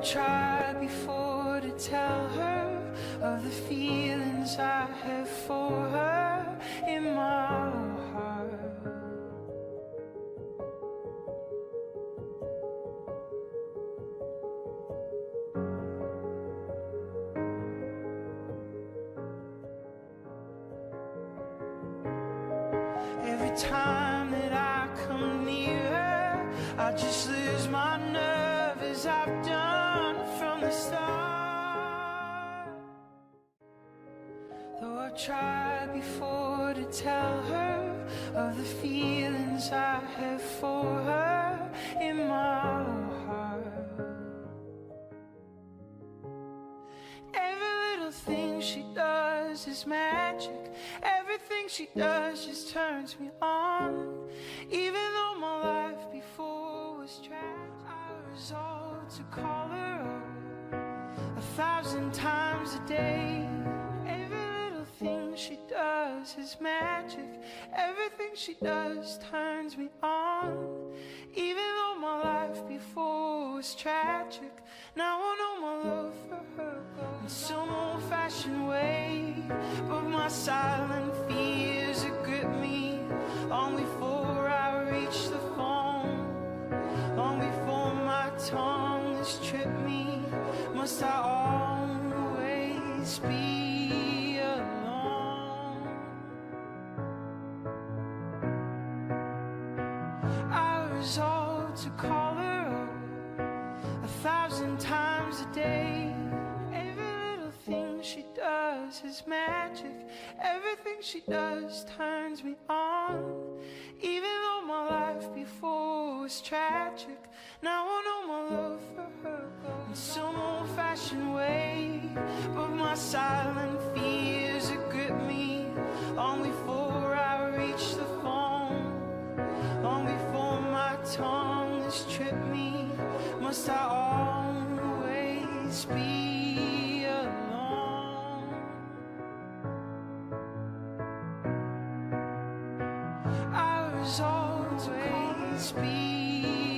tried before to tell her of the feelings I have for her in my heart. Every time that I come near her, I just lose my nerve, as I've done from the start. Though I tried before to tell her of the feelings I have for her in my heart. Every little thing she does is magic. Everything she does just turns me on. Even though my life before was tragic, I resolved to call her up 1,000 times a day. Every little thing she does is magic. Everything she does turns me on. Even though my life before was tragic, now I know my love for her in some old-fashioned way. But my silent fears have gripped me long before I reach the phone, long before my tongue has tripped me. Must I always be alone? I resolved to call her up 1,000 times a day. Every little thing she does is magic. Everything she does turns me on. Even though my life before was tragic, now I know my love for her in some old-fashioned way. But my silent fears have gripped me long before I reach the phone, long before my tongue has tripped me. Must I always be alone? I was always be